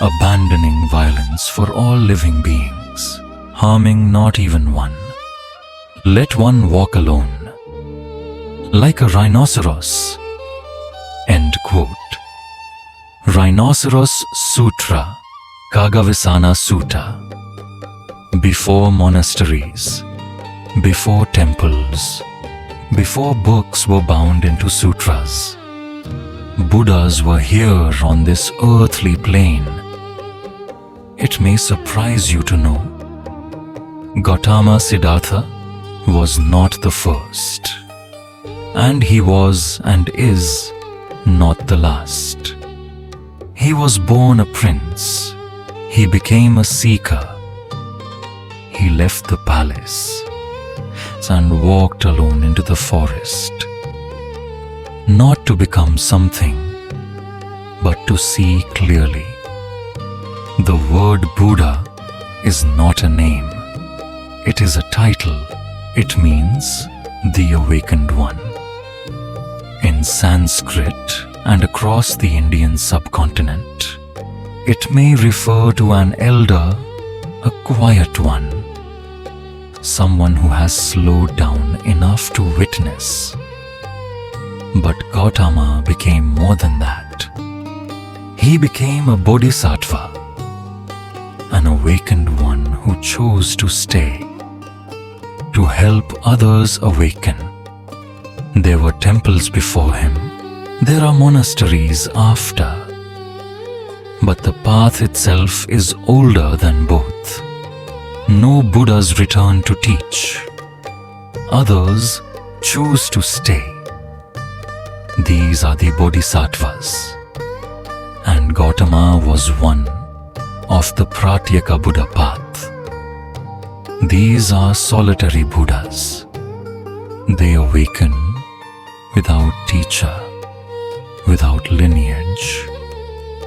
abandoning violence for all living beings, harming not even one. Let one walk alone, like a rhinoceros. End quote. Rhinoceros Sutra, Kagavisana Sutta. Before monasteries, before temples, before books were bound into sutras, Buddhas were here on this earthly plane. It may surprise you to know, Gautama Siddhartha was not the first, and he was and is not the last. He was born a prince. He became a seeker. He left the palace and walked alone into the forest, not to become something, but to see clearly. The word Buddha is not a name. It is a title. It means the awakened one. In Sanskrit and across the Indian subcontinent, it may refer to an elder, a quiet one, someone who has slowed down enough to witness. But Gautama became more than that. He became a bodhisattva, an awakened one who chose to stay, to help others awaken. There were temples before him. There are monasteries after. But the path itself is older than both. No Buddhas return to teach. Others choose to stay. These are the bodhisattvas. And Gautama was one of the Pratyeka Buddha path. These are solitary Buddhas. They awaken without teacher, without lineage,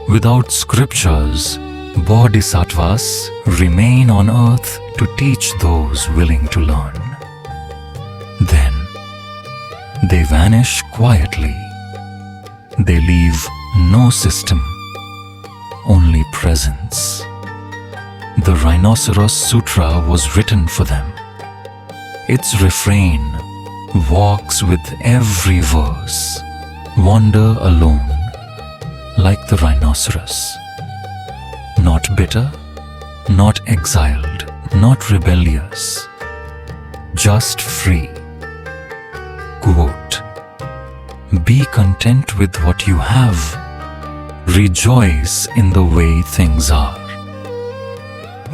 without scriptures. Bodhisattvas remain on earth to teach those willing to learn. Then they vanish quietly. They leave no system, only presence. The Rhinoceros Sutra was written for them. Its refrain walks with every verse. Wander alone, like the rhinoceros. Not bitter, not exiled, not rebellious, just free. Quote, be content with what you have. Rejoice in the way things are.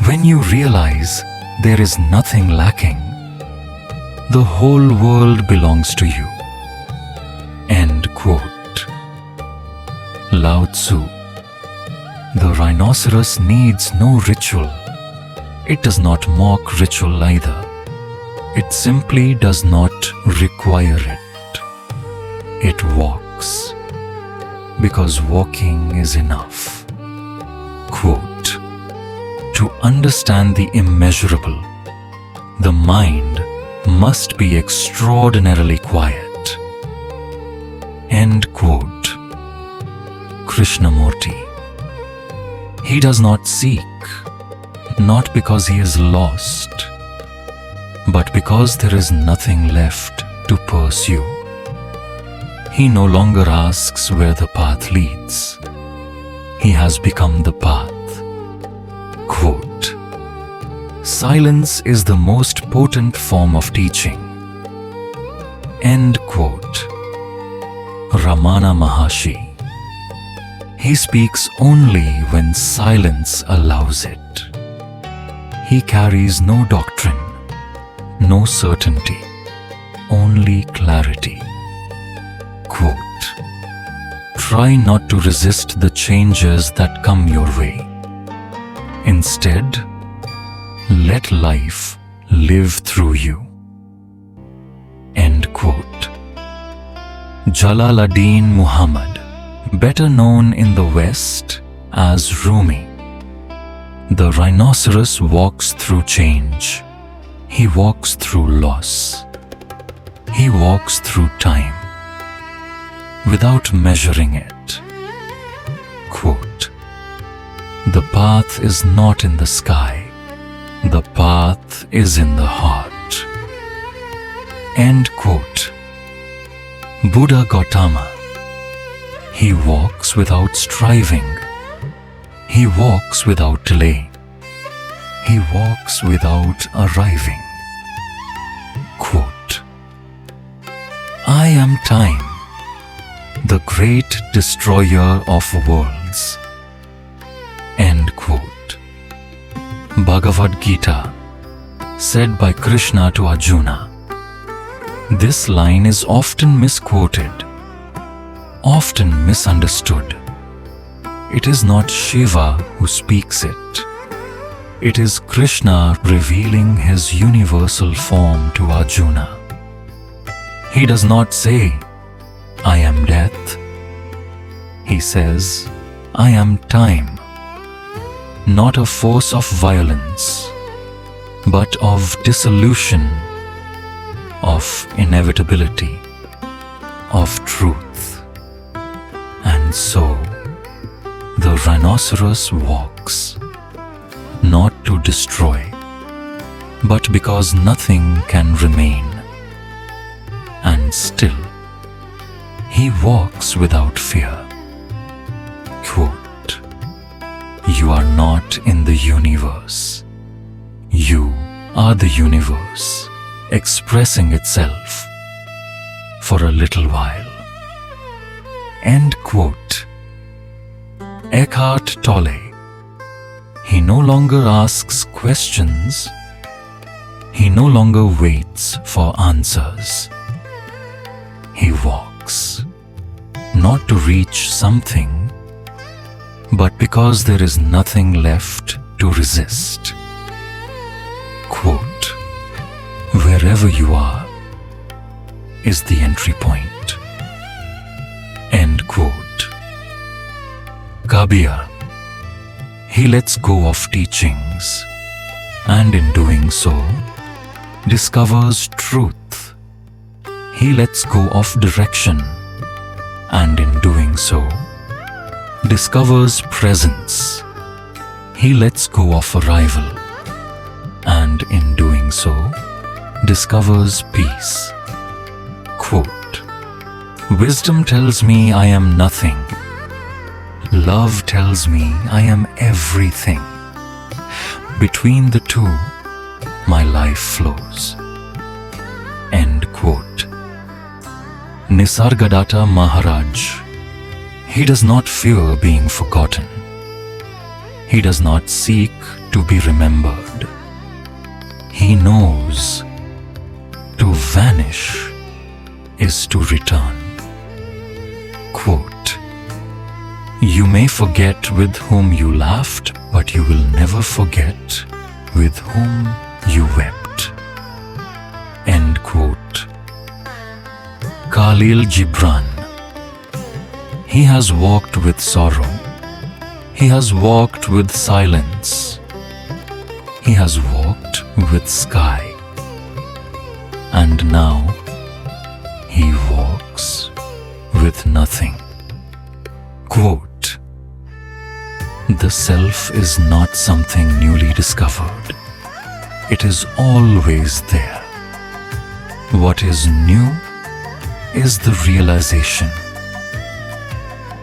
When you realize there is nothing lacking, the whole world belongs to you. End quote. Lao Tzu. The rhinoceros needs no ritual. It does not mock ritual either. It simply does not require it. It walks, because walking is enough. Quote, to understand the immeasurable, the mind must be extraordinarily quiet. End quote. Krishnamurti. He does not seek, not because he is lost, but because there is nothing left to pursue. He no longer asks where the path leads. He has become the path. Quote, silence is the most potent form of teaching. End quote. Ramana Maharshi. He speaks only when silence allows it. He carries no doctrine, no certainty, only clarity. Quote, try not to resist the changes that come your way. Instead, let life live through you. End quote. Jalaluddin Muhammad, better known in the West as Rumi. The rhinoceros walks through change. He walks through loss. He walks through time without measuring it. Quote, The path is not in the sky. The path is in the heart. End quote. Buddha Gautama. He walks without striving. He walks without delay. He walks without arriving. Quote. I am time, the great destroyer of worlds. End quote. Bhagavad Gita, said by Krishna to Arjuna. This line is often misquoted, often misunderstood. It is not Shiva who speaks it. It is Krishna revealing his universal form to Arjuna. He does not say, I am death. He says, I am time. Not a force of violence, but of dissolution, of inevitability, of truth. And so, the rhinoceros walks, not to destroy, but because nothing can remain. And still, he walks without fear. Quote, you are not in the universe. You are the universe, expressing itself for a little while. End quote. Eckhart Tolle. He no longer asks questions. He no longer waits for answers. He walks, not to reach something, but because there is nothing left to resist. Quote, wherever you are is the entry point. End quote. Kabir. He lets go of teachings, and in doing so, discovers truth. He lets go of direction, and in doing so, discovers presence. He lets go of arrival, and in doing so, discovers peace. Quote, wisdom tells me I am nothing. Love tells me I am everything. Between the two, my life flows. End quote. Nisargadatta Maharaj. He does not fear being forgotten. He does not seek to be remembered. He knows to vanish is to return. Quote, you may forget with whom you laughed, but you will never forget with whom you wept. End quote. Khalil Gibran. He has walked with sorrow. He has walked with silence. He has walked with sky. And now he walks with nothing. Quote, the self is not something newly discovered. It is always there. What is new is the realization.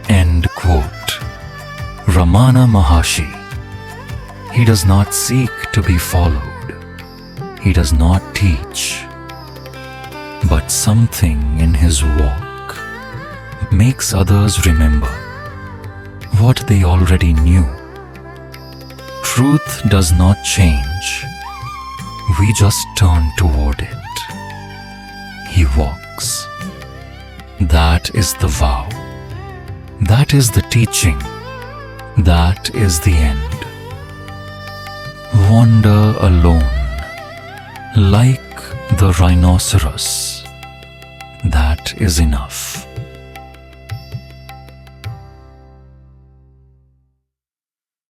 End quote. Ramana Maharshi. He does not seek to be followed. He does not teach. But something in his walk makes others remember what they already knew. Truth does not change. We just turn toward it. He walks. That is the vow. That is the teaching. That is the end. Wander alone, like the rhinoceros. That is enough.